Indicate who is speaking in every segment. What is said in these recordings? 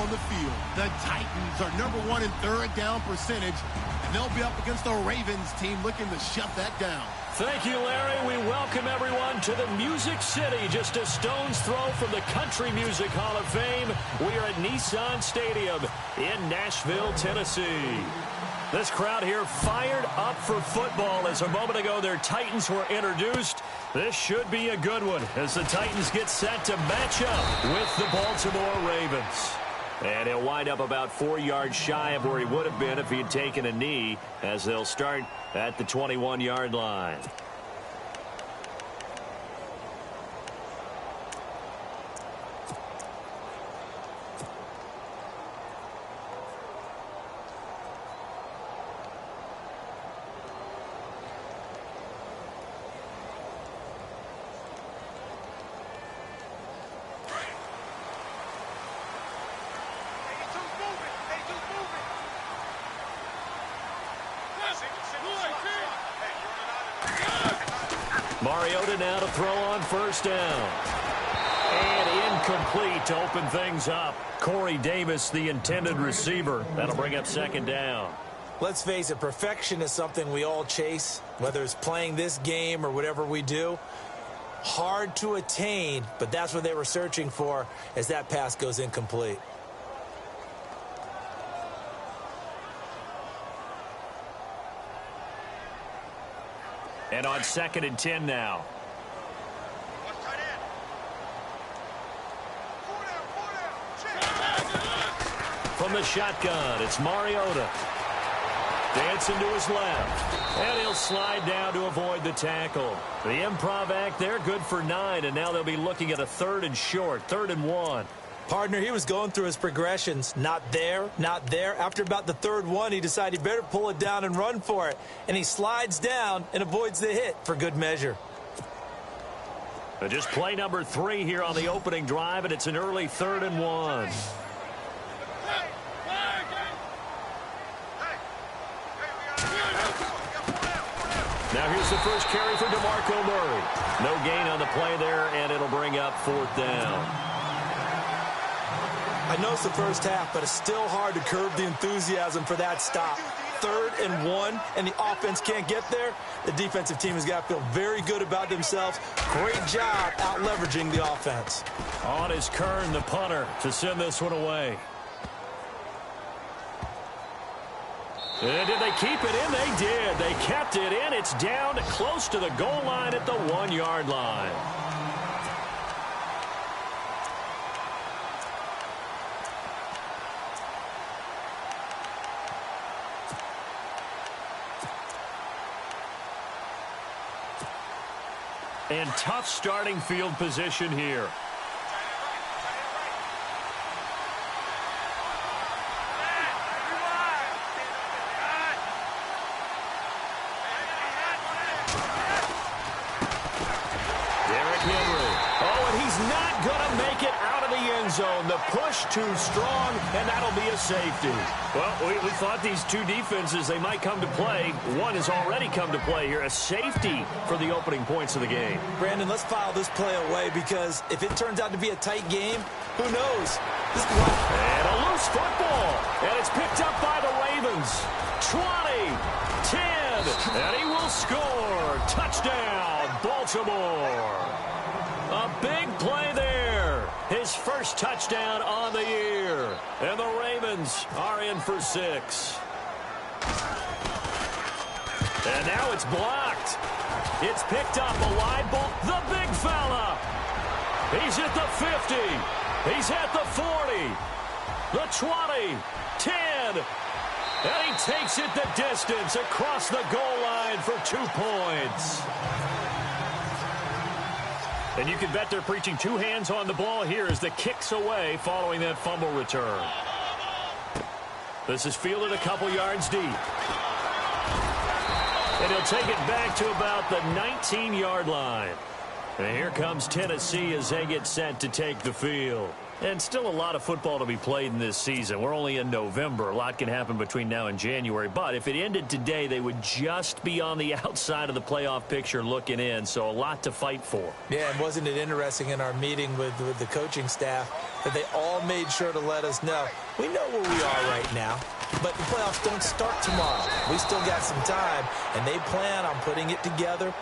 Speaker 1: on the field. The Titans are #1 in third down percentage, and they'll be up against the Ravens team looking to shut that down.
Speaker 2: Thank you, Larry. We welcome everyone to the Music City, just a stone's throw from the Country Music Hall of Fame. We are at Nissan Stadium in Nashville, Tennessee. This crowd here fired up for football as a moment ago their Titans were introduced. This should be a good one as the Titans get set to match up with the Baltimore Ravens. And he'll wind up about 4 yards shy of where he would have been if he had taken a knee, as they'll start at the 21-yard line. Mariota now to throw on first down. And incomplete to open things up. Corey Davis, the intended receiver. That'll bring up second down.
Speaker 3: Let's face it, perfection is something we all chase, whether it's playing this game or whatever we do. Hard to attain, but that's what they were searching for as that pass goes incomplete.
Speaker 2: And on 2nd and 10 now. From the shotgun, it's Mariota. Dancing to his left. And he'll slide down to avoid the tackle. The improv act there, good for 9. And now they'll be looking at a 3rd and short, 3rd and 1.
Speaker 3: Partner, he was going through his progressions. Not there, not there. After about the 3rd one, he decided he better pull it down and run for it. And he slides down and avoids the hit for good measure.
Speaker 2: Just play number 3 here on the opening drive, and it's an early 3rd and 1. Now here's the first carry for DeMarco Murray. No gain on the play there, and it'll bring up 4th down.
Speaker 3: I know it's the first half, but it's still hard to curb the enthusiasm for that stop. 3rd and 1, and the offense can't get there. The defensive team has got to feel very good about themselves. Great job out-leveraging the offense.
Speaker 2: On is Kern, the punter, to send this one away. And did they keep it in? They did. They kept it in. It's down close to the goal line at the 1-yard line. And tough starting field position here. Not going to make it out of the end zone. The push too strong, and that'll be a safety. Well, we thought these two defenses, they might come to play. One has already come to play here. A safety for the opening points of the game.
Speaker 3: Brandon, let's file this play away because if it turns out to be a tight game, who knows?
Speaker 2: And a loose football. And it's picked up by the Ravens. 20, 10, and he will score. Touchdown, Baltimore. A big play there. His first touchdown on the year. And the Ravens are in for 6. And now it's blocked. It's picked up, a wide ball. The big fella. He's at the 50. He's at the 40. The 20. 10. And he takes it the distance across the goal line for 2 points. And you can bet they're preaching 2 hands on the ball here as the kick's away following that fumble return. This is fielded a couple yards deep. And he'll take it back to about the 19-yard line. And here comes Tennessee as they get set to take the field. And still a lot of football to be played in this season. We're only in November. A lot can happen between now and January. But if it ended today, they would just be on the outside of the playoff picture looking in. So a lot to fight for.
Speaker 3: Yeah, and wasn't it interesting in our meeting with the coaching staff that they all made sure to let us know, we know where we are right now, but the playoffs don't start tomorrow. We still got some time, and they plan on putting it together,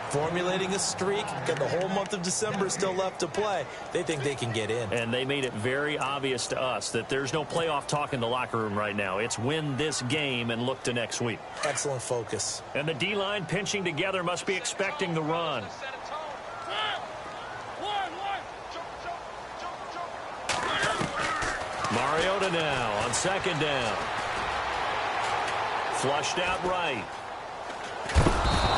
Speaker 3: formulating a streak. Got the whole month of December still left to play. They think they can get in.
Speaker 2: And they made it very obvious to us that there's no playoff talk in the locker room right now. It's win this game and look to next week.
Speaker 3: Excellent focus.
Speaker 2: And the D-line pinching together must be expecting the run. Mariota now on second down. Flushed out right.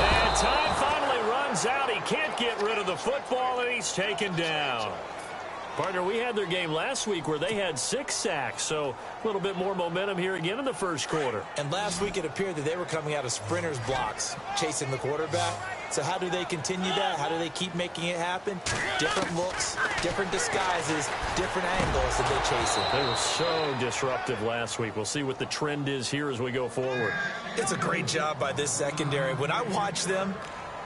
Speaker 2: And time finally runs out. He can't get rid of the football, and he's taken down. Partner, we had their game last week where they had 6 sacks, so a little bit more momentum here again in the first quarter.
Speaker 3: And last week it appeared that they were coming out of sprinters blocks, chasing the quarterback. So how do they continue that? How do they keep making it happen? Different looks, different disguises, different angles that they chase it.
Speaker 2: They were so disruptive last week. We'll see what the trend is here as we go forward.
Speaker 3: It's a great job by this secondary. When I watch them,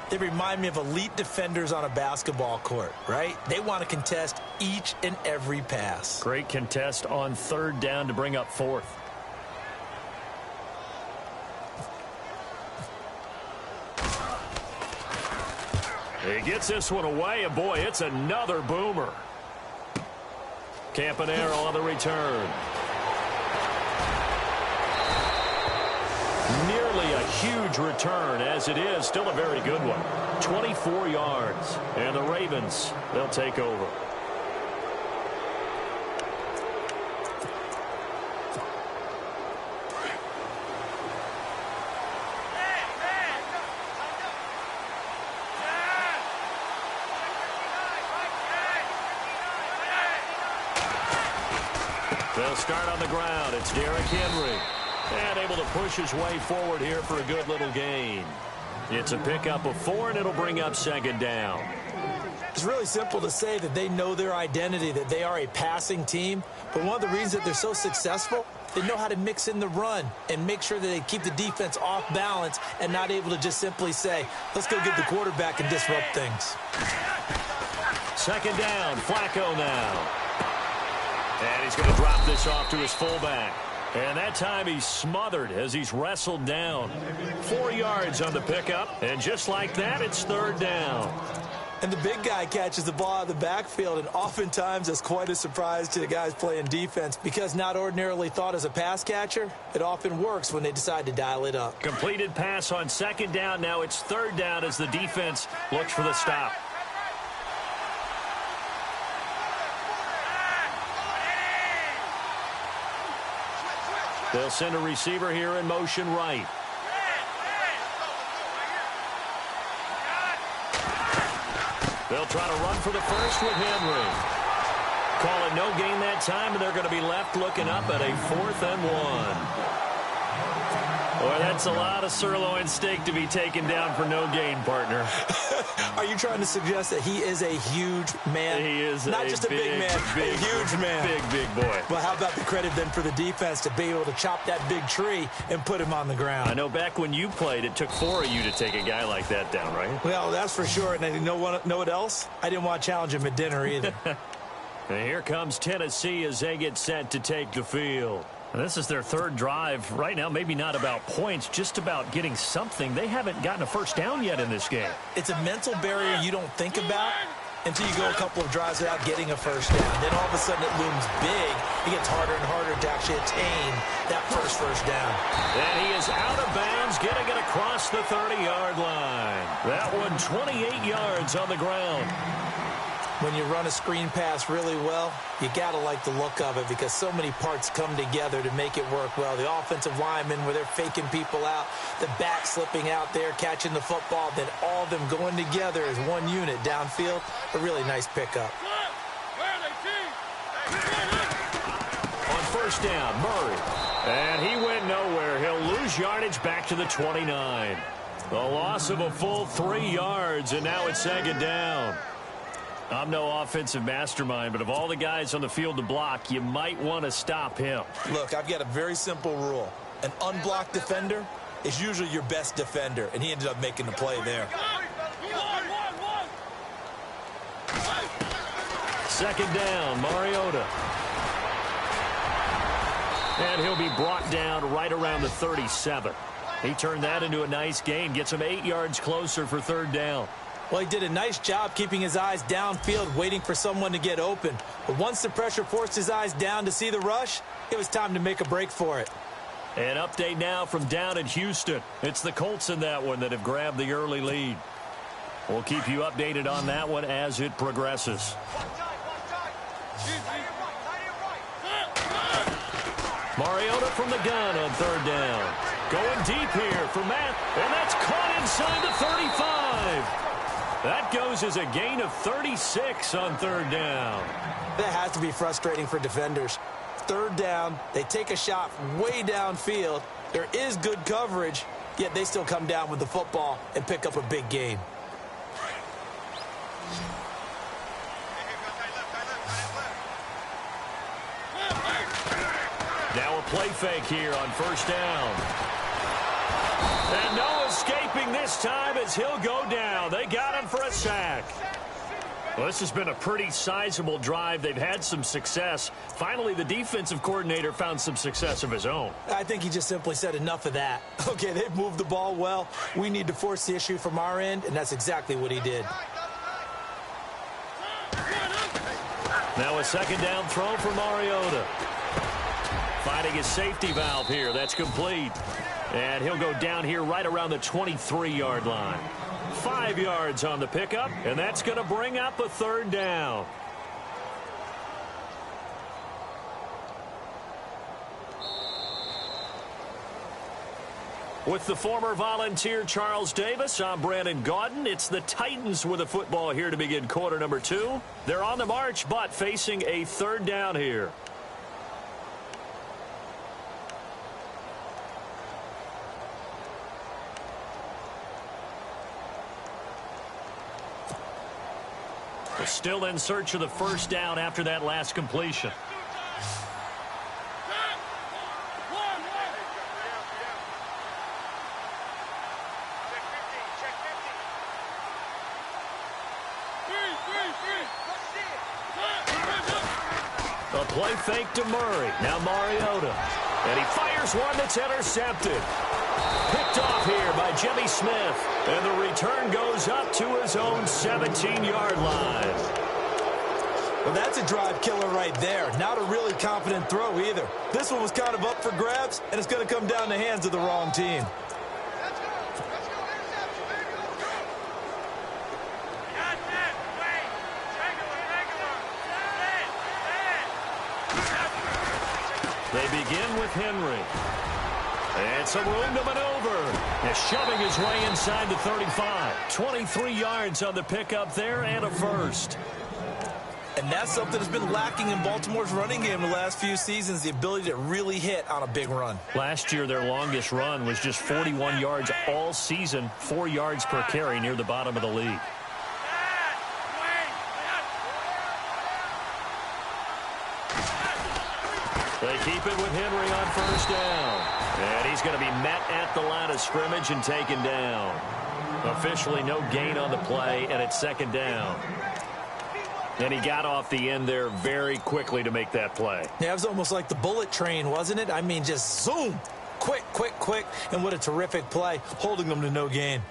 Speaker 3: they remind me of elite defenders on a basketball court, right? They want to contest each and every pass.
Speaker 2: Great contest on third down to bring up fourth. He gets this one away, and boy, it's another boomer. Campanaro on the return. Nearly a huge return, as it is still a very good one. 24 yards, and the Ravens, they'll take over. They'll start on the ground. It's Derrick Henry. And able to push his way forward here for a good little gain. It's a pickup of 4, and it'll bring up second down.
Speaker 3: It's really simple to say that they know their identity, that they are a passing team. But one of the reasons that they're so successful, they know how to mix in the run and make sure that they keep the defense off balance and not able to just simply say, let's go get the quarterback and disrupt things.
Speaker 2: Second down, Flacco now. And he's going to drop this off to his fullback. And that time he's smothered as he's wrestled down. 4 yards on the pickup, and just like that, it's third down.
Speaker 3: And the big guy catches the ball out of the backfield, and oftentimes that's quite a surprise to the guys playing defense because not ordinarily thought as a pass catcher, it often works when they decide to dial it up.
Speaker 2: Completed pass on second down. Now it's third down as the defense looks for the stop. They'll send a receiver here in motion right. They'll try to run for the first with Henry. Call it no gain that time, and they're going to be left looking up at a 4th and 1. Boy, that's a lot of sirloin steak to be taken down for no gain, partner.
Speaker 3: Are you trying to suggest that he is a huge man?
Speaker 2: He is
Speaker 3: not just a big man, a huge man.
Speaker 2: Big boy.
Speaker 3: Well, how about the credit then for the defense to be able to chop that big tree and put him on the ground?
Speaker 2: I know back when you played, it took 4 of you to take a guy like that down, right?
Speaker 3: Well, that's for sure. And you know what else? I didn't want to challenge him at dinner either.
Speaker 2: And here comes Tennessee as they get set to take the field. And this is their third drive right now. Maybe not about points, just about getting something. They haven't gotten a first down yet in this game.
Speaker 3: It's a mental barrier you don't think about until you go a couple of drives without getting a first down. Then all of a sudden it looms big. It gets harder and harder to actually attain that first down.
Speaker 2: And he is out of bounds, getting it across the 30-yard line. That one 28 yards on the ground.
Speaker 3: When you run a screen pass really well, you got to like the look of it because so many parts come together to make it work well. The offensive linemen where they're faking people out, the back slipping out there, catching the football, then all of them going together as one unit downfield. A really nice pickup.
Speaker 2: On first down, Murray. And he went nowhere. He'll lose yardage back to the 29. A loss of a full 3 yards, and now it's second down. I'm no offensive mastermind, but of all the guys on the field to block, you might want to stop him.
Speaker 3: Look, I've got a very simple rule. An unblocked defender is usually your best defender, and he ended up making the play there.
Speaker 2: Second down, Mariota. And he'll be brought down right around the 37. He turned that into a nice gain, gets him 8 yards closer for third down.
Speaker 3: Well, he did a nice job keeping his eyes downfield, waiting for someone to get open. But once the pressure forced his eyes down to see the rush, it was time to make a break for it.
Speaker 2: An update now from down in Houston. It's the Colts in that one that have grabbed the early lead. We'll keep you updated on that one as it progresses. Mariota from the gun on third down. Going deep here for Matt, and that's caught inside the 35. That goes as a gain of 36 on third down.
Speaker 3: That has to be frustrating for defenders. Third down, they take a shot way downfield. There is good coverage, yet they still come down with the football and pick up a big gain.
Speaker 2: Now a play fake here on first down. And no escaping this time as he'll go down. They got him for a sack. Well, this has been a pretty sizable drive. They've had some success. Finally, the defensive coordinator found some success of his own.
Speaker 3: I think he just simply said enough of that. Okay, they've moved the ball well. We need to force the issue from our end, and that's exactly what he did.
Speaker 2: Now a second down throw for Mariota. Finding his safety valve here. That's complete. And he'll go down here right around the 23-yard line. 5 yards on the pickup, and that's going to bring up a third down. With the former Volunteer Charles Davis, I'm Brandon Gaudin. It's the Titans with the football here to begin quarter number 2. They're on the march, but facing a third down here. They're still in search of the first down after that last completion. A play fake to Murray. Now Mariota. And he fires one that's intercepted. Picked off here by Jimmy Smith. And the return goes up to his own 17-yard line.
Speaker 3: Well, that's a drive killer right there. Not a really confident throw either. This one was kind of up for grabs, and it's going to come down the hands of the wrong team.
Speaker 2: They begin with Henry. And some room to maneuver. He's shoving his way inside the 35. 23 yards on the pickup there and a first.
Speaker 3: And that's something that's been lacking in Baltimore's running game the last few seasons, the ability to really hit on a big run.
Speaker 2: Last year, their longest run was just 41 yards all season, 4 yards per carry near the bottom of the league. They keep it with Henry on first down. And he's going to be met at the line of scrimmage and taken down. Officially no gain on the play, and it's second down. And he got off the end there very quickly to make that play.
Speaker 3: Yeah, it was almost like the bullet train, wasn't it? I mean, just zoom. Quick, quick, quick. And what a terrific play, holding them to no gain.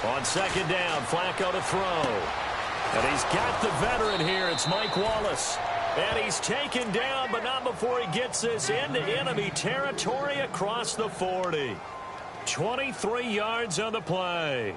Speaker 2: On second down, Flacco to throw. And he's got the veteran here. It's Mike Wallace. And he's taken down, but not before he gets this into enemy territory across the 40. 23 yards on the play.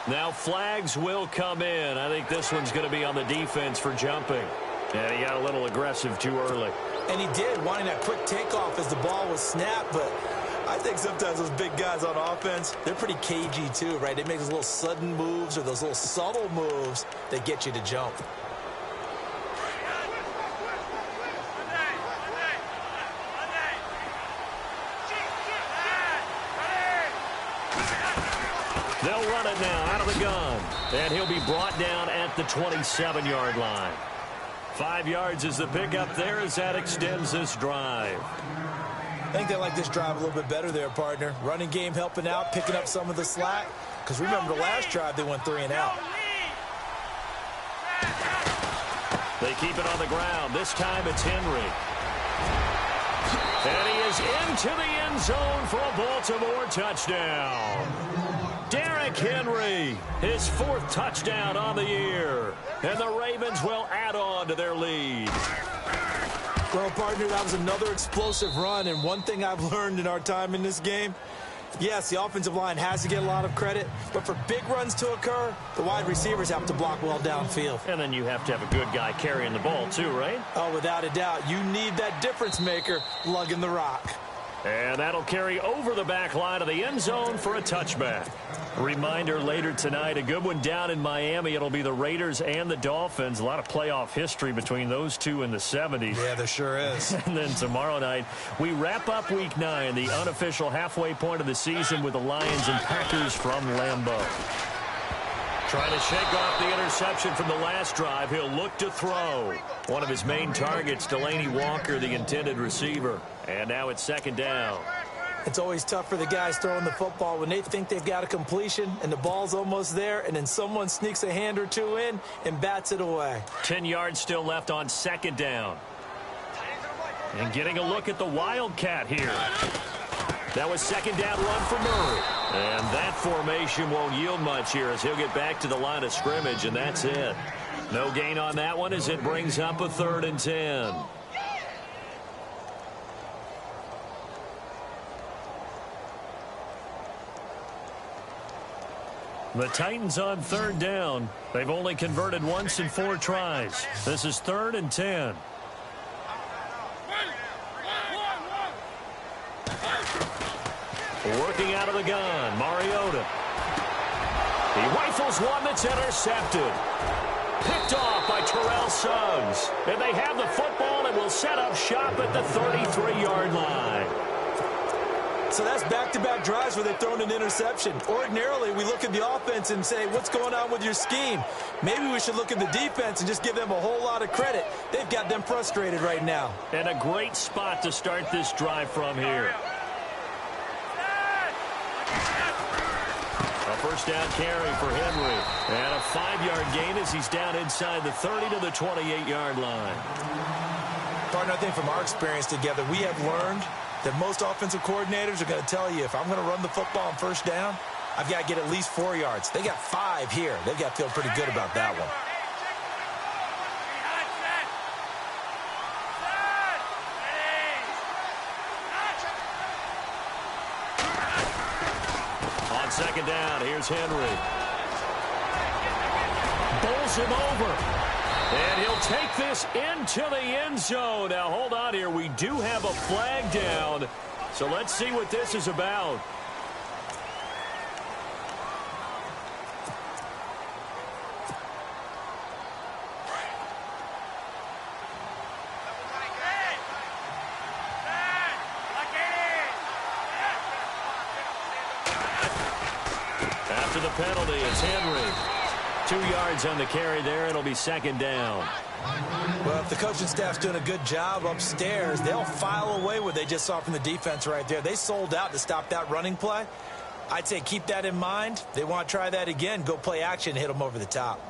Speaker 2: Now flags will come in. I think this one's going to be on the defense for jumping. And he got a little aggressive too early.
Speaker 3: And he did, wanting that quick takeoff as the ball was snapped. But I think sometimes those big guys on offense, they're pretty cagey too, right? They make those little sudden moves or those little subtle moves that get you to jump.
Speaker 2: They'll run it now out of the gun. And he'll be brought down at the 27-yard line. 5 yards is the pickup there as that extends this drive.
Speaker 3: I think they like this drive a little bit better there, partner. Running game helping out, picking up some of the slack. Because remember the last drive, they went 3 and out.
Speaker 2: They keep it on the ground. This time it's Henry. And he is into the end zone for a Baltimore touchdown. Derrick Henry, his 4th touchdown on the year. And the Ravens will add on to their lead.
Speaker 3: Well, partner, that was another explosive run. And one thing I've learned in our time in this game, yes, the offensive line has to get a lot of credit. But for big runs to occur, the wide receivers have to block well downfield.
Speaker 2: And then you have to have a good guy carrying the ball too, right?
Speaker 3: Oh, without a doubt. You need that difference maker lugging the rock.
Speaker 2: And that'll carry over the back line of the end zone for a touchback. Reminder later tonight, a good one down in Miami. It'll be the Raiders and the Dolphins. A lot of playoff history between those two in the 70s.
Speaker 3: Yeah, there sure is.
Speaker 2: And then tomorrow night, we wrap up Week 9, the unofficial halfway point of the season with the Lions and Packers from Lambeau. Trying to shake off the interception from the last drive. He'll look to throw. One of his main targets, Delaney Walker, the intended receiver. And now it's 2nd down.
Speaker 3: It's always tough for the guys throwing the football when they think they've got a completion and the ball's almost there, and then someone sneaks a hand or two in and bats it away.
Speaker 2: 10 yards still left on 2nd down. And getting a look at the Wildcat here. That was 2nd down run for Murray. And that formation won't yield much here as he'll get back to the line of scrimmage, and that's it. No gain on that one as it brings up a 3rd and 10. The Titans on 3rd down. They've only converted once in 4 tries. This is 3rd and 10. Working out of the gun, Mariota. He rifles one that's intercepted. Picked off by Terrell Suggs. And they have the football and will set up shop at the 33-yard line.
Speaker 3: So that's back-to-back drives where they've thrown an interception. Ordinarily, we look at the offense and say, what's going on with your scheme? Maybe we should look at the defense and just give them a whole lot of credit. They've got them frustrated right now.
Speaker 2: And a great spot to start this drive from here. A 1st down carry for Henry. And a 5-yard gain as he's down inside the 30 to the 28-yard line.
Speaker 3: Partner, I think from our experience together, we have learned that most offensive coordinators are going to tell you, if I'm going to run the football on 1st down, I've got to get at least 4 yards. They got 5 here. They've got to feel pretty good about that one.
Speaker 2: On 2nd down, here's Henry. Bowls him over. And he'll take this into the end zone. Now, hold on here. We do have a flag down. So let's see what this is about. After the penalty, it's Henry. 2 yards on the carry there. It'll be 2nd down.
Speaker 3: Well, if the coaching staff's doing a good job upstairs, they'll file away what they just saw from the defense right there. They sold out to stop that running play. I'd say keep that in mind. They want to try that again. Go play action and hit them over the top.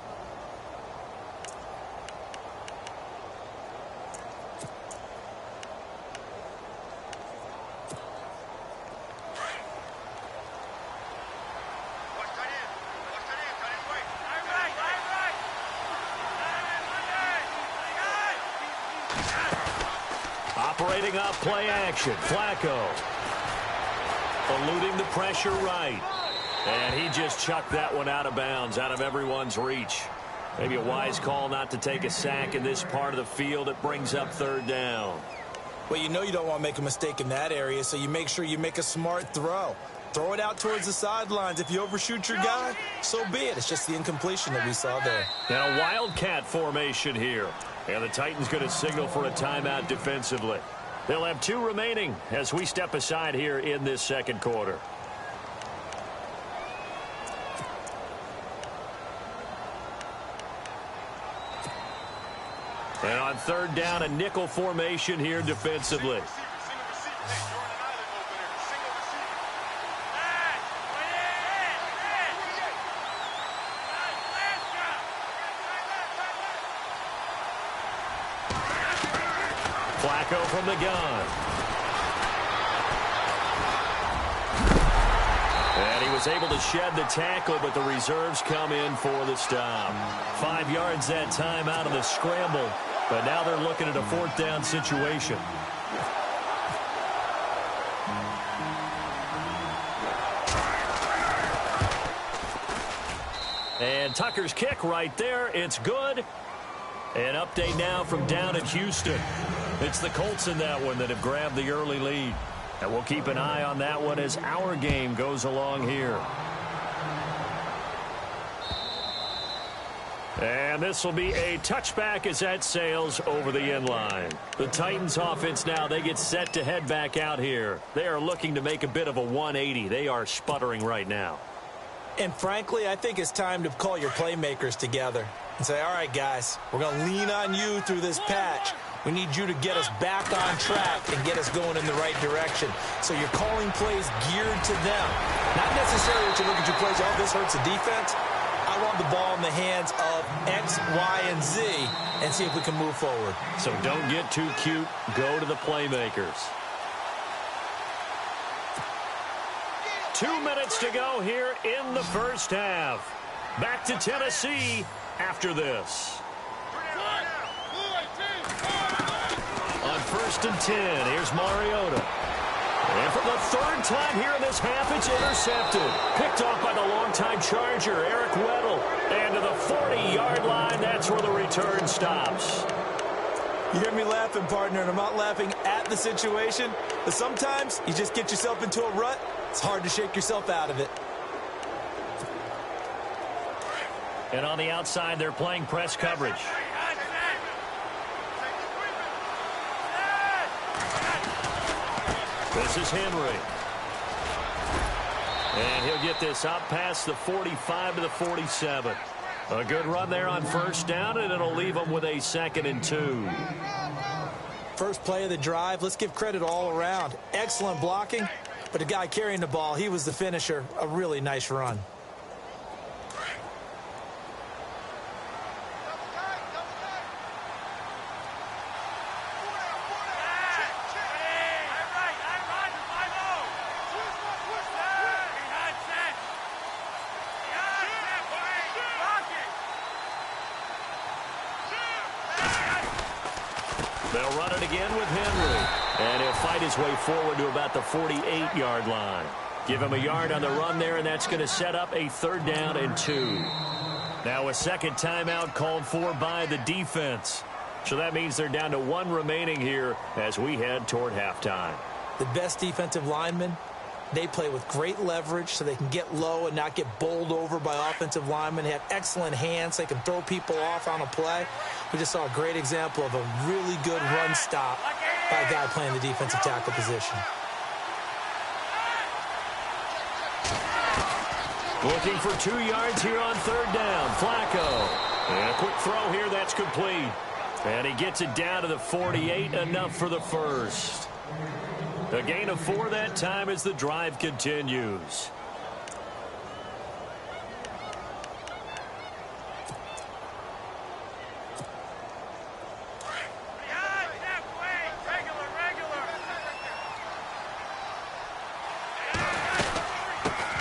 Speaker 2: Operating off play action. Flacco. Eluding the pressure right. And he just chucked that one out of bounds, out of everyone's reach. Maybe a wise call not to take a sack in this part of the field. It brings up third down.
Speaker 3: Well, you know you don't want to make a mistake in that area, so you make sure you make a smart throw. Throw it out towards the sidelines. If you overshoot your guy, so be it. It's just the incompletion that we saw there.
Speaker 2: And a wildcat formation here. And the Titans going to signal for a timeout defensively. They'll have 2 remaining as we step aside here in this second quarter. And on third down, a nickel formation here defensively. Flacco from the gun. And he was able to shed the tackle, but the reserves come in for the stop. 5 yards that time out of the scramble, but now they're looking at a 4th down situation. And Tucker's kick right there. It's good. An update now from down in Houston. It's the Colts in that one that have grabbed the early lead. And we'll keep an eye on that one as our game goes along here. And this will be a touchback as that sails over the end line. The Titans offense now, they get set to head back out here. They are looking to make a bit of a 180. They are sputtering right now.
Speaker 3: And frankly, I think it's time to call your playmakers together and say, all right, guys, we're going to lean on you through this patch. We need you to get us back on track and get us going in the right direction. So you're calling plays geared to them. Not necessarily that you look at your plays, oh, this hurts the defense. I want the ball in the hands of X, Y, and Z and see if we can move forward.
Speaker 2: So don't get too cute. Go to the playmakers. 2 minutes to go here in the first half. Back to Tennessee after this. On 1st and 10, here's Mariota. And for the 3rd time here in this half, it's intercepted. Picked off by the longtime Charger, Eric Weddle. And to the 40-yard line, that's where the return stops.
Speaker 3: You hear me laughing, partner, and I'm not laughing at the situation. But sometimes you just get yourself into a rut. It's hard to shake yourself out of it.
Speaker 2: And on the outside, they're playing press coverage. This is Henry. And he'll get this up past the 45 to the 47. A good run there on 1st down, and it'll leave them with a 2nd and 2.
Speaker 3: First play of the drive, let's give credit all around. Excellent blocking, but the guy carrying the ball, he was the finisher. A really nice run.
Speaker 2: They'll run it again with Henry. And he'll fight his way forward to about the 48-yard line. Give him a yard on the run there, and that's going to set up a 3rd down and 2. Now a 2nd timeout called for by the defense. So that means they're down to 1 remaining here as we head toward halftime.
Speaker 3: The best defensive linemen, they play with great leverage so they can get low and not get bowled over by offensive linemen. They have excellent hands. So they can throw people off on a play. We just saw a great example of a really good run stop by a guy playing the defensive tackle position.
Speaker 2: Looking for 2 yards here on 3rd down. Flacco. And a quick throw here. That's complete. And he gets it down to the 48. Enough for the first. A gain of 4 that time as the drive continues.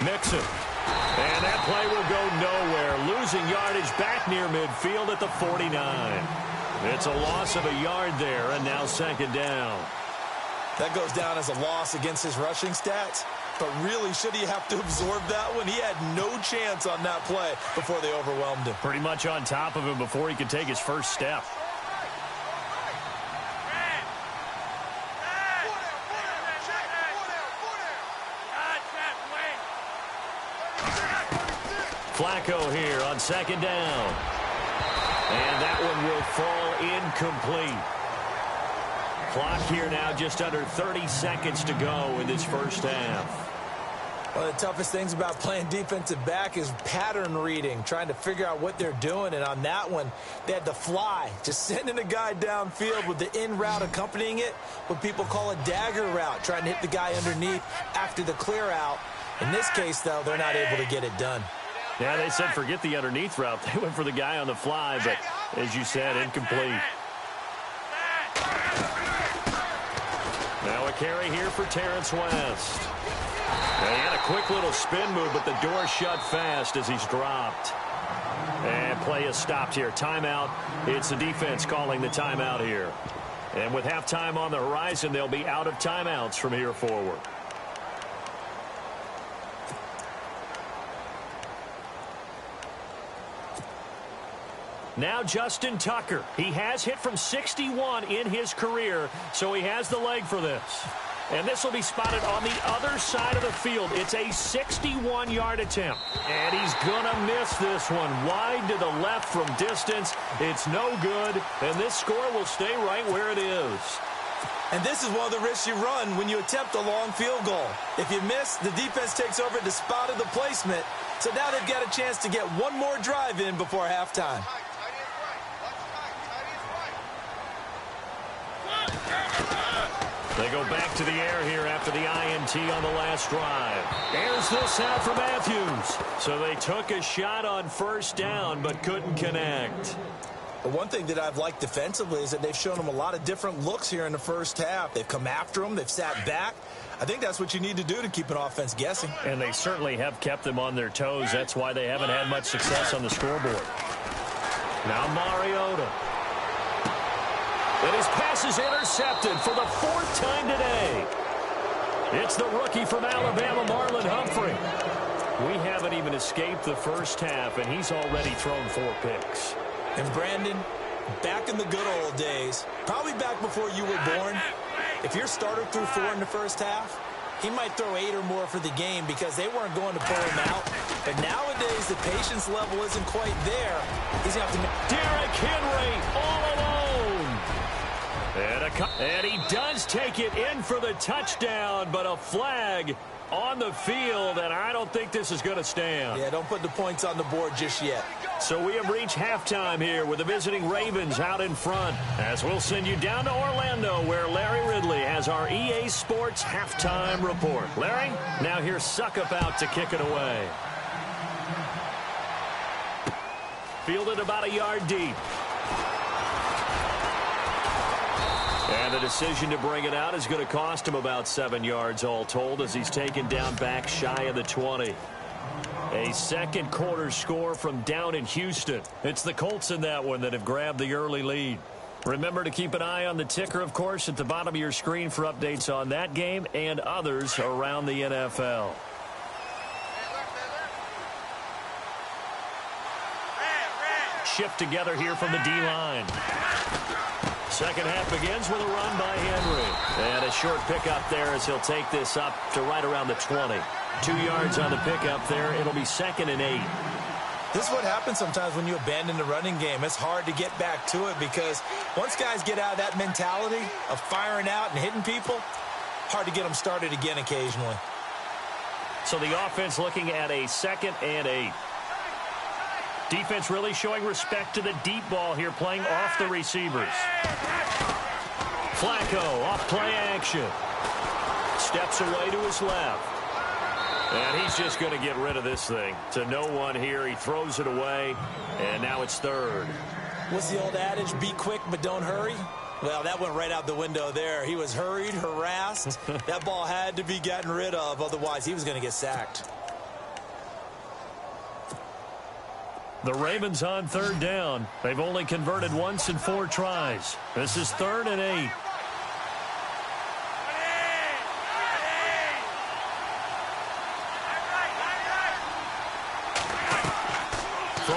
Speaker 2: Mixon. And that play will go nowhere. Losing yardage back near midfield at the 49. It's a loss of a yard there, and now 2nd down.
Speaker 3: That goes down as a loss against his rushing stats. But really, should he have to absorb that one? He had no chance on that play before they overwhelmed him.
Speaker 2: Pretty much on top of him before he could take his first step. Flacco here on second down. And that one will fall incomplete. Clock here now just under 30 seconds to go in this first half.
Speaker 3: One of the toughest things about playing defensive back is pattern reading, trying to figure out what they're doing. And on that one, they had to fly, just sending a guy downfield with the in route accompanying it, what people call a dagger route, trying to hit the guy underneath after the clear out. In this case, though, they're not able to get it done.
Speaker 2: Yeah, they said forget the underneath route. They went for the guy on the fly, but as you said, incomplete. Now a carry here for Terrence West. He had a quick little spin move, but the door shut fast as he's dropped. And play is stopped here. Timeout. It's the defense calling the timeout here. And with halftime on the horizon, they'll be out of timeouts from here forward. Now Justin Tucker. He has hit from 61 in his career, so he has the leg for this. And this will be spotted on the other side of the field. It's a 61-yard attempt. And he's going to miss this one. Wide to the left from distance. It's no good. And this score will stay right where it is.
Speaker 3: And this is one of the risks you run when you attempt a long field goal. If you miss, the defense takes over the spot of the placement. So now they've got a chance to get one more drive in before halftime.
Speaker 2: They go back to the air here after the INT on the last drive. Airs this out for Matthews. So they took a shot on first down but couldn't connect.
Speaker 3: The one thing that I've liked defensively is that they've shown them a lot of different looks here in the first half. They've come after them. They've sat back. I think that's what you need to do to keep an offense guessing.
Speaker 2: And they certainly have kept them on their toes. That's why they haven't had much success on the scoreboard. Now Mariota. And his pass is intercepted for the fourth time today. It's the rookie from Alabama, Marlon Humphrey. We haven't even escaped the first half, and he's already thrown 4 picks.
Speaker 3: And Brandon, back in the good old days, probably back before you were born, if your starter threw 4 in the first half, he might throw 8 or more for the game because they weren't going to pull him out. But nowadays, the patience level isn't quite there. He's going to have to...
Speaker 2: Derrick Henry all alone. And he does take it in for the touchdown, but a flag on the field, and I don't think this is going to stand.
Speaker 3: Yeah, don't put the points on the board just yet.
Speaker 2: So we have reached halftime here with the visiting Ravens out in front, as we'll send you down to Orlando, where Larry Ridley has our EA Sports halftime report. Larry, now here's Suckup out to kick it away. Fielded about a yard deep. And the decision to bring it out is going to cost him about 7 yards all told as he's taken down back shy of the 20. A second quarter score from down in Houston. It's the Colts in that one that have grabbed the early lead. Remember to keep an eye on the ticker, of course, at the bottom of your screen for updates on that game and others around the NFL. Shift together here from the D-line. Second half begins with a run by Henry. And a short pickup there as he'll take this up to right around the 20. 2 yards on the pickup there. It'll be 2nd and 8.
Speaker 3: This is what happens sometimes when you abandon the running game. It's hard to get back to it because once guys get out of that mentality of firing out and hitting people, hard to get them started again occasionally.
Speaker 2: So the offense looking at a 2nd and 8. Defense really showing respect to the deep ball here, playing off the receivers. Flacco off play action. Steps away to his left. And he's just going to get rid of this thing. To no one here. He throws it away. And now it's 3rd.
Speaker 3: What's the old adage? Be quick, but don't hurry. Well, that went right out the window there. He was hurried, harassed. That ball had to be gotten rid of. Otherwise, he was going to get sacked.
Speaker 2: The Ravens on 3rd down. They've only converted once in 4 tries. This is 3rd and 8.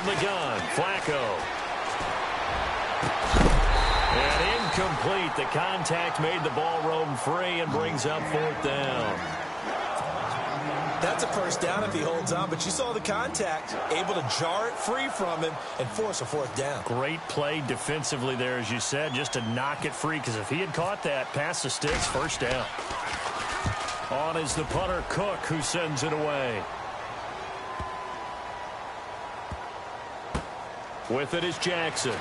Speaker 2: the gun, Flacco. And incomplete. The contact made the ball roam free and brings up 4th down.
Speaker 3: That's a first down if he holds on, but you saw the contact, able to jar it free from him and force a 4th down.
Speaker 2: Great play defensively there, as you said, just to knock it free, because if he had caught that, past the sticks, first down. On is the punter, Cook, who sends it away. With it is Jackson.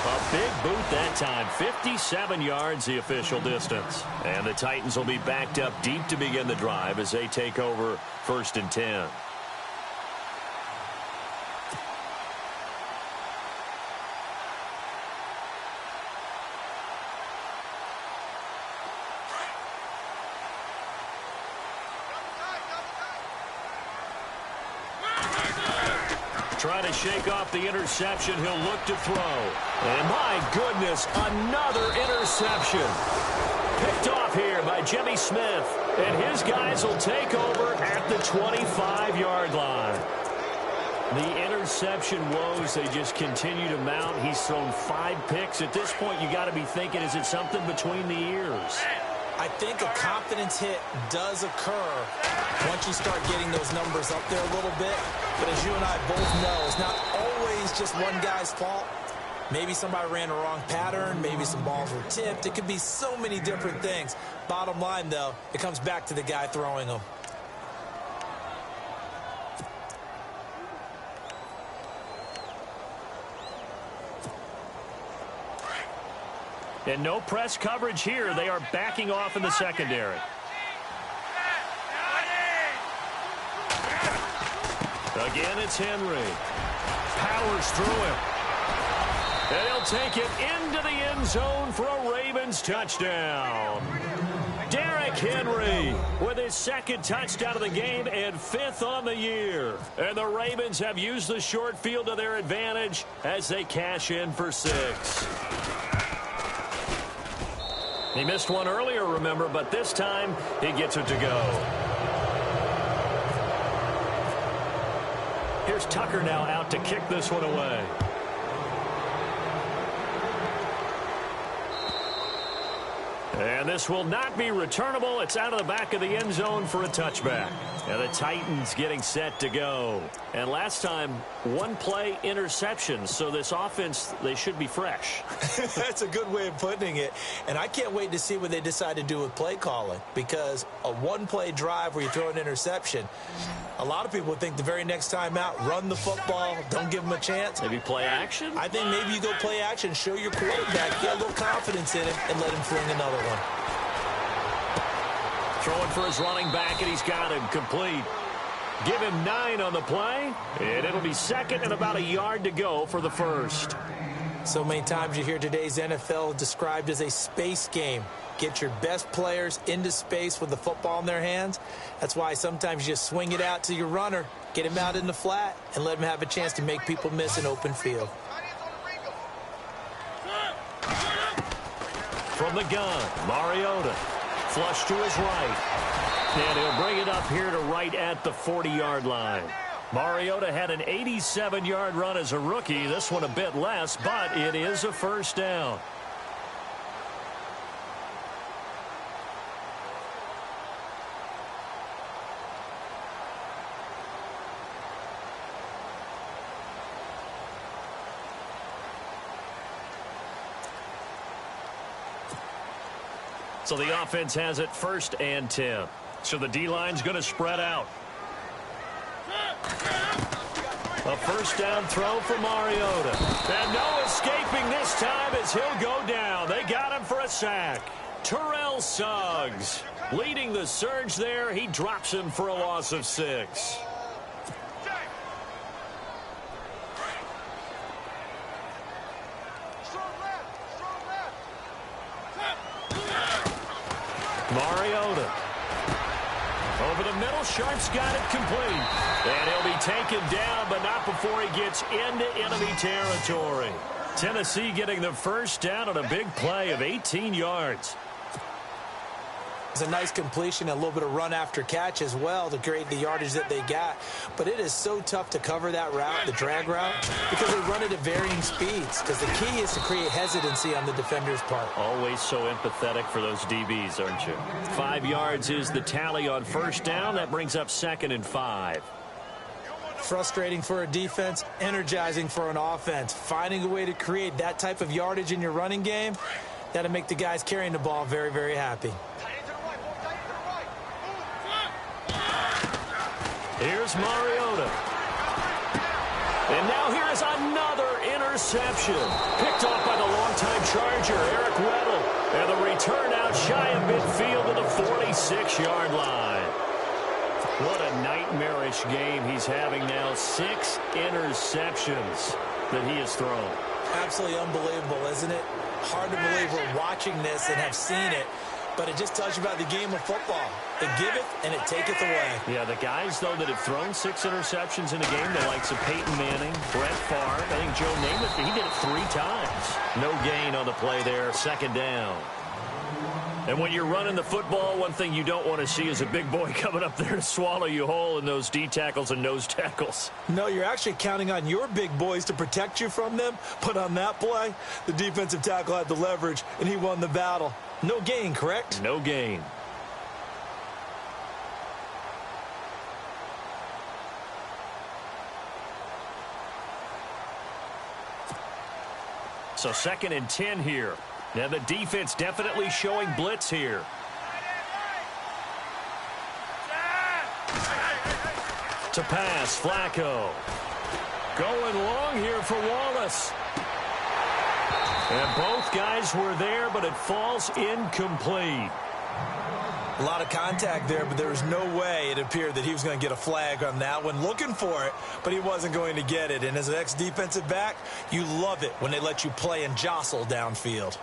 Speaker 2: A big boot that time. 57 yards, the official distance. And the Titans will be backed up deep to begin the drive as they take over 1st and 10. Try to shake off the interception. He'll look to throw. And my goodness, another interception. Picked off here by Jimmy Smith. And his guys will take over at the 25-yard line. The interception woes, they just continue to mount. He's thrown 5 picks. At this point, you got to be thinking, is it something between the ears?
Speaker 3: I think a confidence hit does occur once you start getting those numbers up there a little bit. But as you and I both know, it's not always just one guy's fault. Maybe somebody ran a wrong pattern. Maybe some balls were tipped. It could be so many different things. Bottom line, though, it comes back to the guy throwing them.
Speaker 2: And no press coverage here. They are backing off in the secondary. Again, it's Henry. Powers through him. And he'll take it into the end zone for a Ravens touchdown. Derrick Henry with his 2nd touchdown of the game and 5th on the year. And the Ravens have used the short field to their advantage as they cash in for 6. He missed one earlier, remember, but this time he gets it to go. Here's Tucker now out to kick this one away. And this will not be returnable. It's out of the back of the end zone for a touchback. And the Titans getting set to go. And last time, 1-play interception. So this offense, they should be fresh.
Speaker 3: That's a good way of putting it. And I can't wait to see what they decide to do with play calling. Because a 1-play drive where you throw an interception, a lot of people would think the very next time out, run the football, don't give them a chance.
Speaker 2: Maybe play action?
Speaker 3: I think maybe you go play action, show your quarterback, get a little confidence in him, and let him fling another one.
Speaker 2: Throwing for his running back, and he's got him complete. Give him 9 on the play, and it'll be 2nd and about a yard to go for the 1st.
Speaker 3: So many times you hear today's NFL described as a space game. Get your best players into space with the football in their hands. That's why sometimes you just swing it out to your runner, get him out in the flat, and let him have a chance to make people miss an open field.
Speaker 2: From the gun, Mariota. Flush to his right. And he'll bring it up here to right at the 40-yard line. Mariota had an 87-yard run as a rookie. This one a bit less, but it is a 1st down. So the offense has it 1st and 10. So the D-line's going to spread out. A 1st down throw for Mariota. And no escaping this time as he'll go down. They got him for a sack. Terrell Suggs leading the surge there. He drops him for a loss of 6. Mariota. Over the middle, Sharp's got it complete. And he'll be taken down, but not before he gets into enemy territory. Tennessee getting the 1st down on a big play of 18 yards.
Speaker 3: It's a nice completion, a little bit of run after catch as well to create the yardage that they got. But it is so tough to cover that route, the drag route, because they run it at varying speeds. Because the key is to create hesitancy on the defender's part.
Speaker 2: Always so empathetic for those DBs, aren't you? 5 yards is the tally on first down. That brings up 2nd and 5.
Speaker 3: Frustrating for a defense, energizing for an offense. Finding a way to create that type of yardage in your running game, that'll make the guys carrying the ball very, very happy.
Speaker 2: Here's Mariota. And now here is another interception. Picked off by the longtime Charger, Eric Weddle. And the return out shy of midfield to the 46-yard line. What a nightmarish game he's having now. 6 interceptions that he has thrown.
Speaker 3: Absolutely unbelievable, isn't it? Hard to believe we're watching this and have seen it. But it just tells you about the game of football. It giveth and it taketh away.
Speaker 2: Yeah, the guys, though, that have thrown 6 interceptions in a game, the likes of Peyton Manning, Brett Favre, I think Joe Namath, he did it 3 times. No gain on the play there, 2nd down. And when you're running the football, one thing you don't want to see is a big boy coming up there to swallow you whole in those D tackles and nose tackles.
Speaker 3: No, you're actually counting on your big boys to protect you from them. But on that play, the defensive tackle had the leverage, and he won the battle. No gain, correct?
Speaker 2: No gain. So 2nd and 10 here. Now the defense definitely showing blitz here. To pass, Flacco. Going long here for Wallace. And both guys were there, but it falls incomplete.
Speaker 3: A lot of contact there, but there was no way it appeared that he was going to get a flag on that one. Looking for it, but he wasn't going to get it. And as an ex-defensive back, you love it when they let you play and jostle downfield.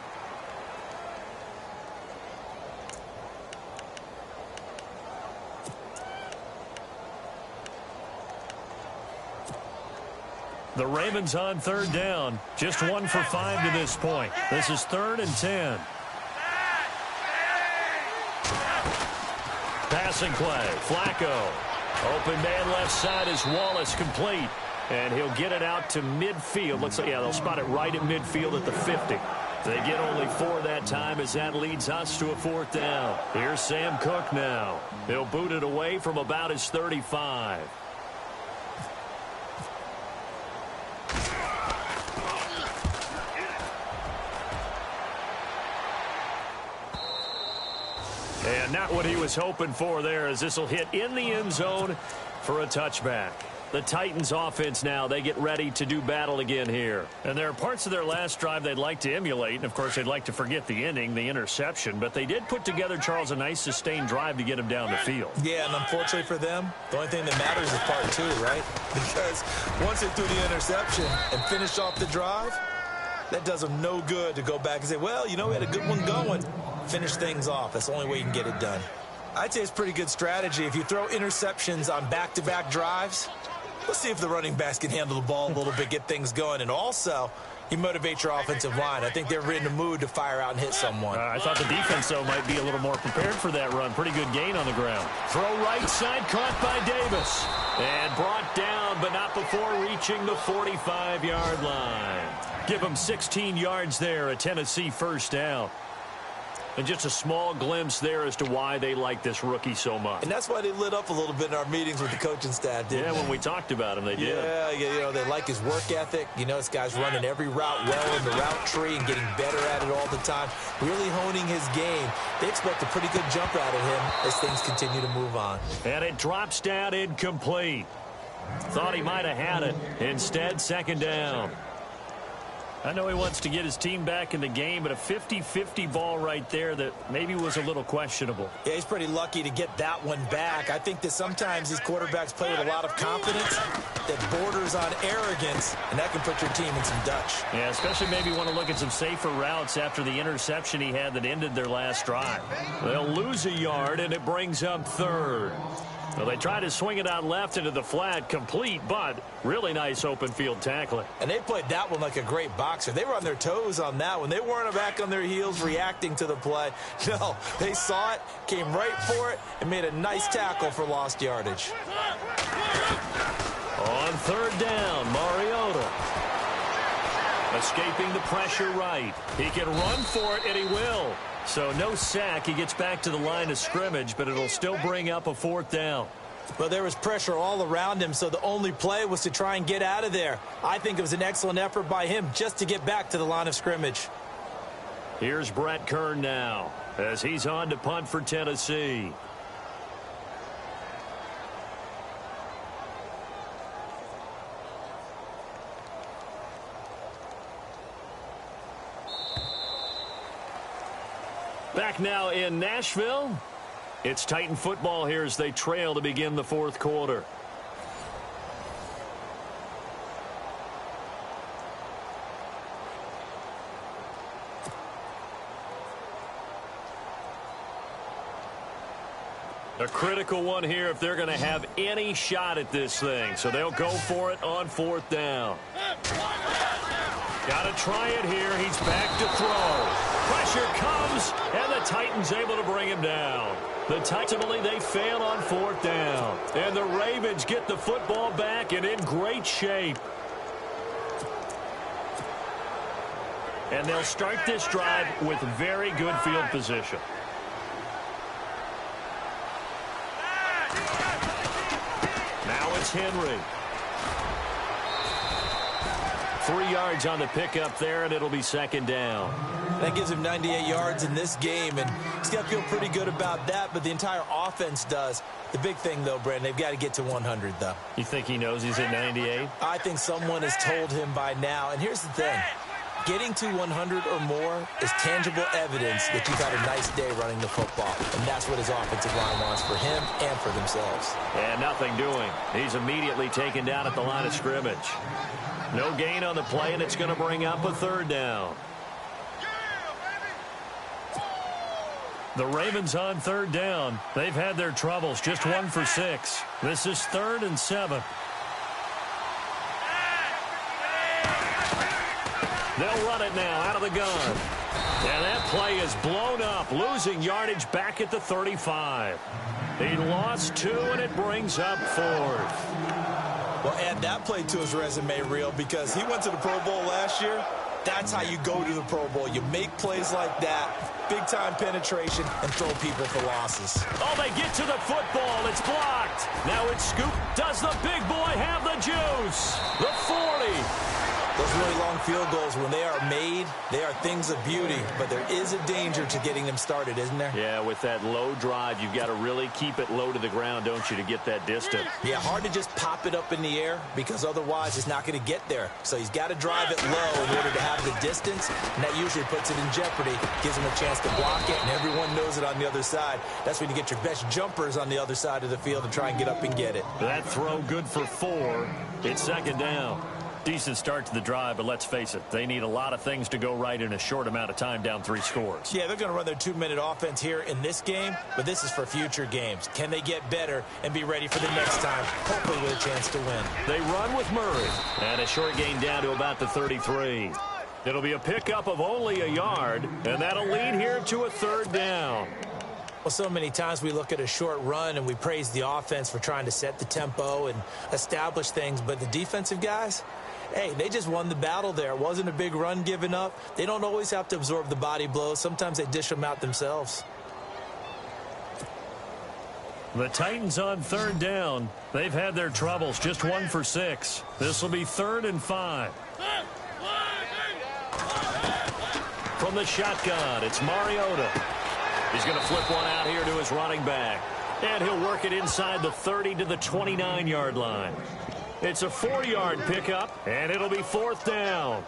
Speaker 2: The Ravens on 3rd down. Just 1 for 5 to this point. This is 3rd and 10. Passing play. Flacco. Open man left side is Wallace, complete. And he'll get it out to midfield. Looks like, yeah, they'll spot it right at midfield at the 50. They get only 4 that time as that leads us to a 4th down. Here's Sam Cook now. He'll boot it away from about his 35. And not what he was hoping for there, as this will hit in the end zone for a touchback. The Titans offense now, they get ready to do battle again here. And there are parts of their last drive they'd like to emulate. And, of course, they'd like to forget the ending, the interception. But they did put together, Charles, a nice sustained drive to get him down the field.
Speaker 3: Yeah, and unfortunately for them, the only thing that matters is part 2, right? Because once they threw the interception and finished off the drive, that does them no good to go back and say, well, you know, we had a good one going. Finish things off. That's the only way you can get it done. I'd say it's pretty good strategy. If you throw interceptions on back-to-back drives, let's see if the running backs can handle the ball a little bit, get things going. And also, you motivate your offensive line. I think they're in the mood to fire out and hit someone.
Speaker 2: I thought the defense, though, might be a little more prepared for that run. Pretty good gain on the ground. Throw right side, caught by Davis. And brought down, but not before reaching the 45-yard line. Give them 16 yards there, a Tennessee 1st down. And just a small glimpse there as to why they like this rookie so much.
Speaker 3: And that's why they lit up a little bit in our meetings with the coaching staff, didn't they?
Speaker 2: Yeah, when we talked about him, they did.
Speaker 3: Yeah, you know, they like his work ethic. You know, this guy's running every route well in the route tree and getting better at it all the time, really honing his game. They expect a pretty good jump out of him as things continue to move on.
Speaker 2: And it drops down incomplete. Thought he might have had it. Instead, 2nd down. I know he wants to get his team back in the game, but a 50-50 ball right there that maybe was a little questionable.
Speaker 3: Yeah, he's pretty lucky to get that one back. I think that sometimes these quarterbacks play with a lot of confidence that borders on arrogance, and that can put your team in some Dutch.
Speaker 2: Yeah, especially maybe want to look at some safer routes after the interception he had that ended their last drive. They'll lose a yard, and it brings up 3rd. Well, they tried to swing it out left into the flat, complete, but really nice open field tackling.
Speaker 3: And they played that one like a great boxer. They were on their toes on that one. They weren't back on their heels reacting to the play. No, they saw it, came right for it, and made a nice tackle for lost yardage.
Speaker 2: On third down, Mariota. Escaping the pressure right. He can run for it, and he will. So no sack. He gets back to the line of scrimmage, but it'll still bring up a fourth down.
Speaker 3: Well, there was pressure all around him, so the only play was to try and get out of there. I think it was an excellent effort by him just to get back to the line of scrimmage.
Speaker 2: Here's Brett Kern now as he's on to punt for Tennessee. Back now in Nashville. It's Titan football here as they trail to begin the fourth quarter. A critical one here if they're going to have any shot at this thing. So they'll go for it on fourth down. Got to try it here. He's back to throw. Pressure comes, and the Titans able to bring him down. The Titans, they fail on fourth down. And the Ravens get the football back and in great shape. And they'll start this drive with very good field position. Now it's Henry. 3 yards on the pickup there, and it'll be second down.
Speaker 3: That gives him 98 yards in this game, and he's got to feel pretty good about that, but the entire offense does. The big thing, though, Brandon, they've got to get to 100, though.
Speaker 2: You think he knows he's at 98?
Speaker 3: I think someone has told him by now, and here's the thing. Getting to 100 or more is tangible evidence that you've had a nice day running the football, and that's what his offensive line wants for him and for themselves.
Speaker 2: And nothing doing. He's immediately taken down at the line of scrimmage. No gain on the play, and it's going to bring up a third down. The Ravens on third down. They've had their troubles, just 1 for 6. This is 3rd and 7. They'll run it now out of the gun. And that play is blown up, losing yardage back at the 35. He lost 2, and it brings up 4th.
Speaker 3: Well, add that play to his resume reel because he went to the Pro Bowl last year. That's how you go to the Pro Bowl. You make plays like that, big-time penetration, and throw people for losses.
Speaker 2: Oh, they get to the football. It's blocked. Now it's scooped. Does the big boy have the juice? The 40.
Speaker 3: Those really long field goals, when they are made, they are things of beauty, but there is a danger to getting them started, isn't there?
Speaker 2: Yeah, with that low drive, you've got to really keep it low to the ground, don't you, to get that distance?
Speaker 3: Yeah, hard to just pop it up in the air because otherwise it's not going to get there. So he's got to drive it low in order to have the distance, and that usually puts it in jeopardy, gives him a chance to block it, and everyone knows it on the other side. That's when you get your best jumpers on the other side of the field and try and get up and get it.
Speaker 2: That throw good for 4. It's second down. Decent start to the drive, but let's face it, they need a lot of things to go right in a short amount of time, down 3 scores.
Speaker 3: Yeah, they're going to run their 2-minute offense here in this game, but this is for future games. Can they get better and be ready for the next time, hopefully with a chance to win?
Speaker 2: They run with Murray, and a short gain down to about the 33. It'll be a pickup of only a yard, and that'll lead here to a third down.
Speaker 3: Well, so many times we look at a short run and we praise the offense for trying to set the tempo and establish things, but the defensive guys, hey, they just won the battle there. It wasn't a big run given up. They don't always have to absorb the body blows. Sometimes they dish them out themselves.
Speaker 2: The Titans on third down. They've had their troubles, just 1 for 6. This will be 3rd and 5. From the shotgun, it's Mariota. He's going to flip one out here to his running back. And he'll work it inside the 30 to the 29-yard line. It's a 4-yard pickup, and it'll be 4th down.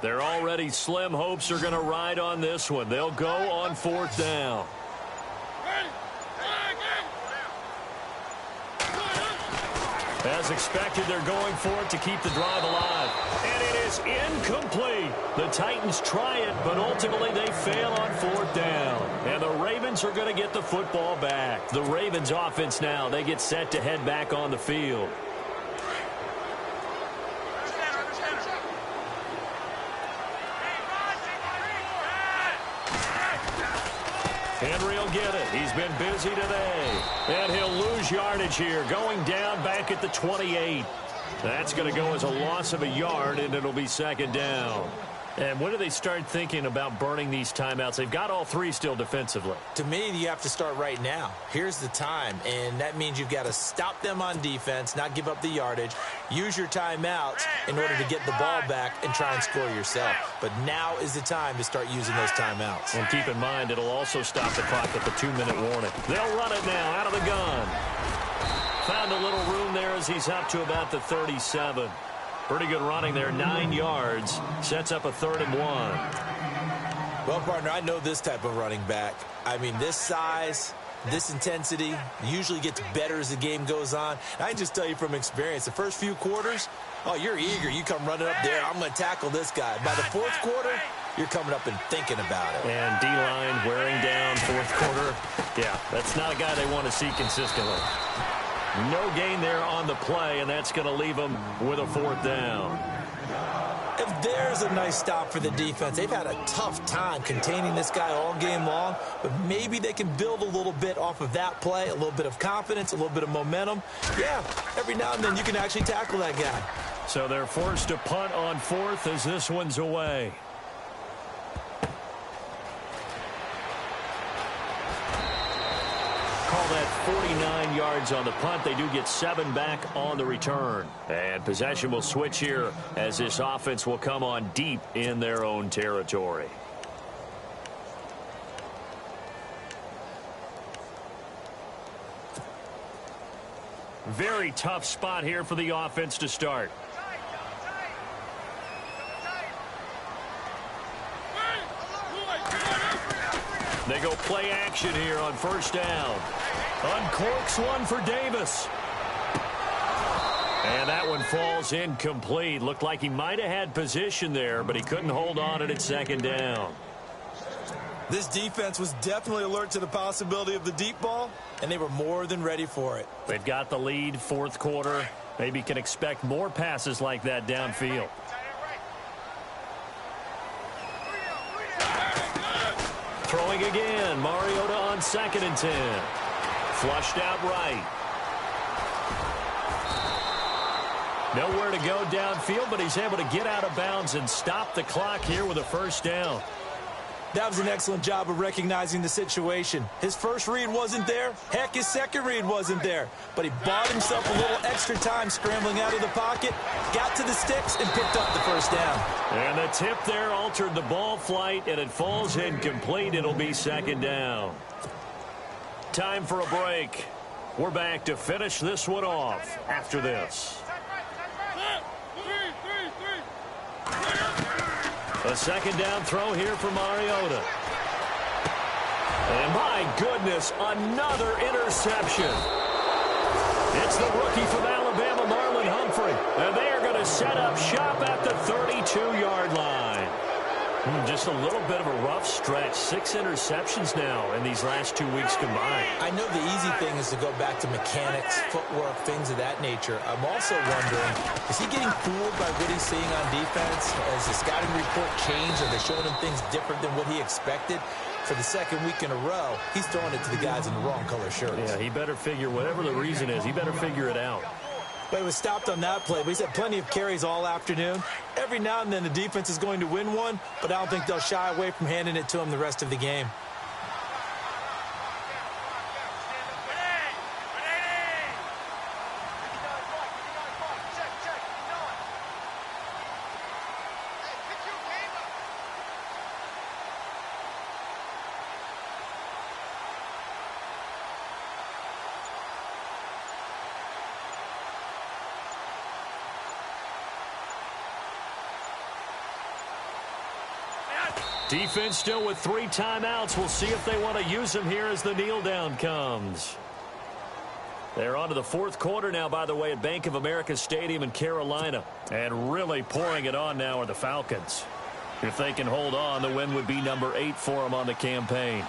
Speaker 2: Their already slim hopes are going to ride on this one. They'll go on 4th down. As expected, they're going for it to keep the drive alive. And it is incomplete. The Titans try it, but ultimately they fail on 4th down. And the Ravens are going to get the football back. The Ravens offense now, they get set to head back on the field. Henry will get it. He's been busy today. And he'll lose yardage here, going down back at the 28. That's going to go as a loss of a yard, and it'll be 2nd down. And when do they start thinking about burning these timeouts? They've got all 3 still defensively.
Speaker 3: To me, you have to start right now. Here's the time, and that means you've got to stop them on defense, not give up the yardage, use your timeouts in order to get the ball back and try and score yourself. But now is the time to start using those timeouts.
Speaker 2: And keep in mind, it'll also stop the clock at the 2-minute warning. They'll run it now out of the gun. Found a little room there as he's up to about the 37. Pretty good running there, 9 yards. Sets up a 3rd and 1.
Speaker 3: Well, partner, I know this type of running back. I mean, this size, this intensity usually gets better as the game goes on. And I can just tell you from experience, the first few quarters, oh, you're eager. You come running up there, I'm going to tackle this guy. By the 4th quarter, you're coming up and thinking about it.
Speaker 2: And D-line wearing down 4th quarter. Yeah, that's not a guy they want to see consistently. No gain there on the play, and that's going to leave them with a 4th down.
Speaker 3: If there's a nice stop for the defense, they've had a tough time containing this guy all game long, but maybe they can build a little bit off of that play, a little bit of confidence, a little bit of momentum. Yeah, every now and then you can actually tackle that guy.
Speaker 2: So they're forced to punt on 4th as this one's away. Call that 49 yards on the punt. They do get 7 back on the return. And possession will switch here as this offense will come on deep in their own territory. Very tough spot here for the offense to start. They go play action here on 1st down. Uncorks one for Davis. And that one falls incomplete. Looked like he might have had position there, but he couldn't hold on it at 2nd down.
Speaker 3: This defense was definitely alert to the possibility of the deep ball, and they were more than ready for it.
Speaker 2: They've got the lead, 4th quarter. Maybe can expect more passes like that downfield. Throwing again. Mariota on 2nd and 10. Flushed out right. Nowhere to go downfield, but he's able to get out of bounds and stop the clock here with a 1st down.
Speaker 3: That was an excellent job of recognizing the situation. His first read wasn't there. Heck, his second read wasn't there. But he bought himself a little extra time scrambling out of the pocket, got to the sticks, and picked up the 1st down.
Speaker 2: And the tip there altered the ball flight, and it falls incomplete. It'll be 2nd down. Time for a break. We're back to finish this one off after this. A 2nd down throw here for Mariota. And my goodness, another interception. It's the rookie from Alabama, Marlon Humphrey. And they are going to set up shop at the 32-yard line. Just a little bit of a rough stretch. 6 interceptions now in these last 2 weeks combined.
Speaker 3: I know the easy thing is to go back to mechanics, footwork, things of that nature. I'm also wondering, is he getting fooled by what he's seeing on defense? Has the scouting report changed? Are they showing him things different than what he expected? For the 2nd week in a row, he's throwing it to the guys in the wrong color shirts.
Speaker 2: Yeah, he better figure, whatever the reason is, he better figure it out.
Speaker 3: But he was stopped on that play, but he's had plenty of carries all afternoon. Every now and then the defense is going to win one, but I don't think they'll shy away from handing it to him the rest of the game.
Speaker 2: Defense still with 3 timeouts. We'll see if they want to use them here as the kneel down comes. They're on to the 4th quarter now, by the way, at Bank of America Stadium in Carolina. And really pouring it on now are the Falcons. If they can hold on, the win would be number 8 for them on the campaign.